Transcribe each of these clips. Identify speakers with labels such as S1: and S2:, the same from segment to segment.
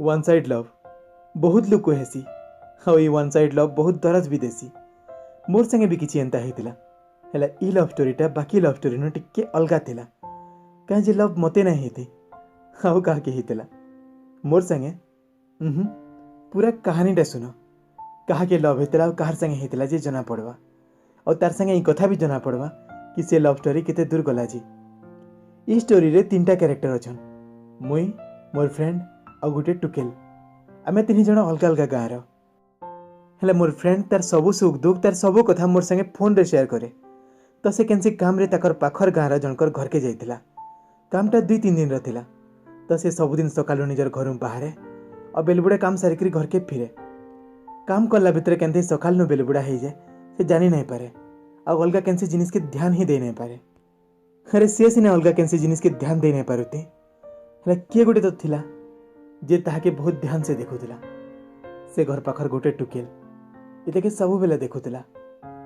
S1: One side love बहुत लोक हेसी हाँ ये वन साइड लव बहुत दरज भी देसी मोर संगे भी किसी एंता होता है ई लव स्टोरीटा बाकी लव स्टोरी नु टिके अलगा थिला कहीं लव मते नहीं होते आउ क्या होता मोर संगे पूरा कहानीटा सुन कहा के लव होता कहार संगे होता जे जना पड़वा और तार संगे कथा भी जना पड़वा कि से लव स्टोरी केते दूर गला जी। ई स्टोरी रे तीनटा कैरेक्टर अच्छन मुई मोर फ्रेंड और गोटे टुकेल आमे तीन जन अलग अलग गाँव हेले मोर फ्रेंड तार सबू सुख दुख तार सबू कथा मोर संगे फोन रे शेयर करे तो से केनसी काम रे ताकर पाखर गाँव जनकर घर के जाइतिला कामटा 2-3 दिन रथिला तो से सबुदिन सकालु निजर घर बाहर और बेलबुड़ा काम सारिक घर के फिरे काम कला भितर केनते सकाल नु बेलबुड़ा हो जाए से जानी नहीं पारे और अलग केनसी जिनिस के ध्यान ही दे नहीं पारे अरे सी सीना अलग केनसी जिनिस के ध्यान दे नहीं पारुते हेले किए गोटे तो थिला जे ताहाके बहुत ध्यान से देखुला से घर पाखर गोटे टुकेल इतके सबु बेले देखुला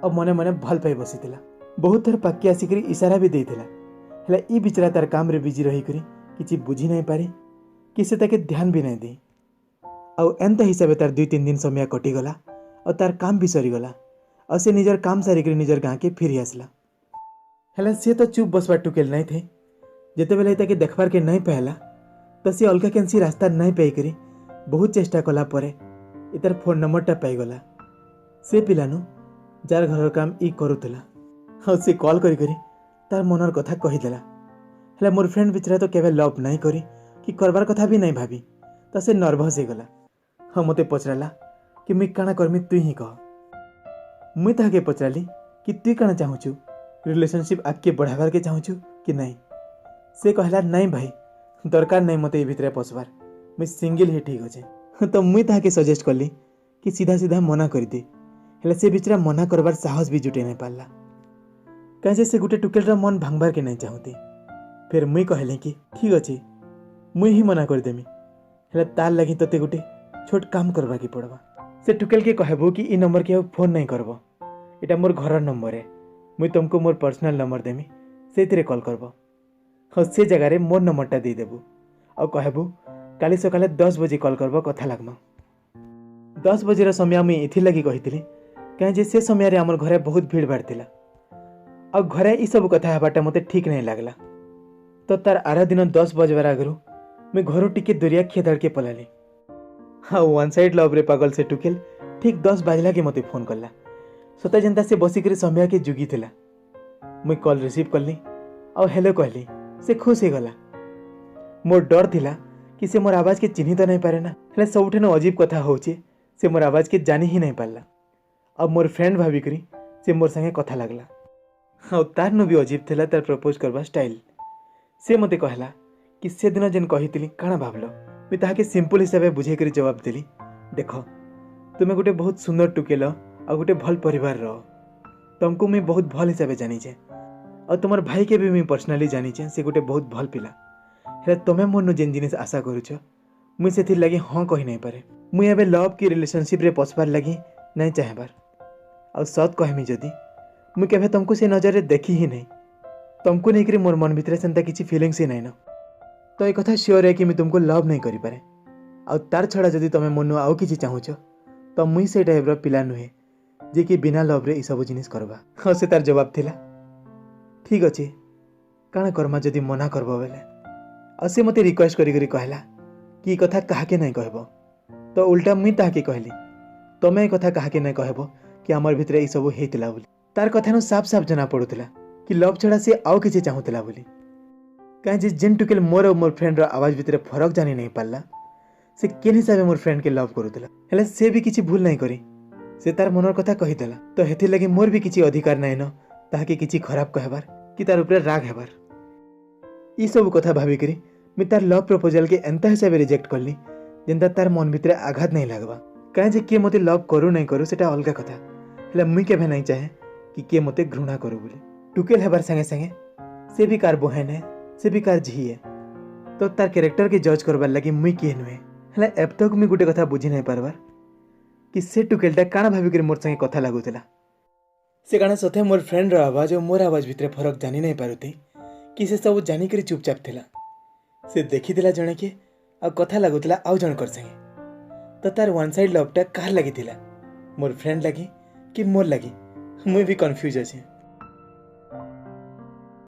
S1: और मने मने भल पाई बसीला बहुत थर पाके आसिक इशारा भी देइथिला हेले ई बिचरा तार काम रे बिजी रही करी किछि बुझी नहीं पारे कि से ताके ध्यान भी नहीं दे और एंता हिसाब तार 2-3 दिन समय कटिगला और तार काम भी सरीगला और से निजर काम सारिक निजर गाँ के फिर आसला हेला से तो चुप बसवा टुकेल नहीं थे जिते बेले ताके देखबार के नहीं पहला तो सी अलगा केनसी रास्ता नहीं पाई करी बहुत चेष्टा कला परे इतार फोन नंबरटा पाईगला से पिलानु जार घर काम ई करुला हाँ से कॉल करी करी तार मनर कथा कहीदेला हेला मोर फ्रेंड बिचरा तो केवे लव नहीं करी कि करबार कथा भी नहीं भाभी तो से नर्भस हो गला हाँ मते पचराला कि मुई काना करमी तुई ही कह मुई ताके पचराली कि तुई काना चाहूचु रिलेशनशिप आगे बढ़ावार के चाहूचु कि नहीं से कहला नहीं भाई दरकार नहीं मते भितर पसबार मुई सिंगल ही ठीक अच्छे तो मुई ताके सजेस्ट कली कि सीधा सीधा मना कर दे हेले से बिचरा मना करबार साहस भी जुटे नहीं पारला कहीं से गोटे टुकेल मन भांगबार के नहीं चाहती फिर मुई कहले कि ठीक अच्छे मुई ही मना कर देमी हेले तार लगी तोते गोटे छोट काम करवा की पड़वा से टुकेल के कहबो कि ई नंबर के फोन नहीं करबो एटा मोर घर नंबर है मुई तुमको मोर पर्सनल नंबर देमी से कॉल करबो हाँ से जगह रे मोर नंबरटा दे देबू और कहबू काली सकाले 10 बजे कॉल करबो कथा लागमा 10 बजे समय मुई इथि लगी कही कहीं से समय आमर घरे बहुत भीड़ भाड़ थिला और घरे ई सब कथा हबाटा मते ठीक नहीं लगला तो तार आरा दिन 10 बजबार आगु मैं घर टिके दुरिया खेदड़ के पलाली हाँ वन साइड लव रे पागल से टुकेल ठीक 10 बाजला के मते फोन करला सता जनता से बसिक समय के जुगी थिला मुई कॉल रिसीव करली और हेलो कहली से खुश हो गला मोर डर थिला कि से मोर आवाज के चिन्ही तो नहीं पारे ना हेले सबुठे अजीब कथा होचे से मोर आवाज के जानी ही नहीं पारला अब मोर फ्रेंड भाभी करी से मोर संगे कथा लागला हाँ तार नु भी अजीब थिला तार प्रपोज करबा स्टाइल से मते कहला कि से दिन जेन कही काना भावल मैं ताके सिंपल हिसाब से बुझे कर जवाब देली देख तुम्हें गोटे बहुत सुंदर टुकेल और गोटे भल परिवार रह तुमको मुई बहुत भल हिसाब से जानीचे और तुम भाई के भी मुई पर्सनाली जानीचे से गोटे बहुत भल पिला हेले तुम्हें मोर जेन जिनिस आशा करुच मुई से लगी हाँ कही नहीं पारे मुई एबे लव की रिलेशनशिप रे पसबार लगी नहीं चाहबार और सत कहमी जदि मुई केभे तुमको से नजर रे देखी ही नहीं तुमको नहीं करी मोर मन भितर सेंता किसी फीलिंग्स ही नहीं न तो ये कथा श्योर है कि मैं तुमको लव नहीं करी पारे और तार छड़ा जदि तुम मन आउ किसी चाहूच तो मुई से टाइप पिला नुहे जे कि बिना लव रे ई सब जिनिस करबा हाँ से तार जवाब थिला ठीक अच्छे काना करमा जदि मना करबो बेले और से मते रिक्वेस्ट करी करी कहला कि कथा काहाके नहीं कहबो तो उल्टा मुई ताहाके कहली तमे ए कथा काहाके नहीं कहबो कि हमर भितरे ई सब हेतिला बोली तार कथा नु साफ साफ जना पड़ुतिला कि लव छड़ा से आउ किछि चाहूतिला बोली कहीं जे जेन टुकेल मोर और मोर फ्रेंड रो आवाज भितरे फरक जानी नहीं पारला से केन हिसाब मोर फ्रेंड के लव करुतिला हेले से भी किछि भूल नहीं करी से तार मनर कथा कहिदेला तो हेथि लगी मोर भी किछि अधिकार नहीं न ताहाके किछि खराब कहबार कि तार ऊपर राग हेबार ई सब कथा भाबी करी मैं तार लव प्रपोजल के एंता हिसाब रिजेक्ट करली जेंता तार मन भितरे आघात नहीं लागबा कहीं जे किए मते लव करू नहीं करू सेटा अलगा कथा हेले मुई केभे नहीं चाहे कि किए मते घृणा करू बोली टुकेल हेबार संगे संगे से भी कार बहन है से भी कार झी है तो तार कैरेक्टर के जज करबार लगी मुई किए नुहे हेले अब तक मुई गोटे कथा बुझी नहीं पारबार कि से टुकेलटा काना भाबी करी मोर संगे कथा लागुतिला से काना सथे मोर फ्रेंड रो आवाज और मोर आवाज भितरे फरक जानी नहीं पारुती कि से सब जानी करी चुपचाप थिला से देखी दिला जणे के आ कथा लगुला आउ जनकर संगे तो तार वन साइड लवटा काହାର लगी मोर फ्रेंड लगी कि मोर लगी मुझे भी कन्फ्यूज अच्छे।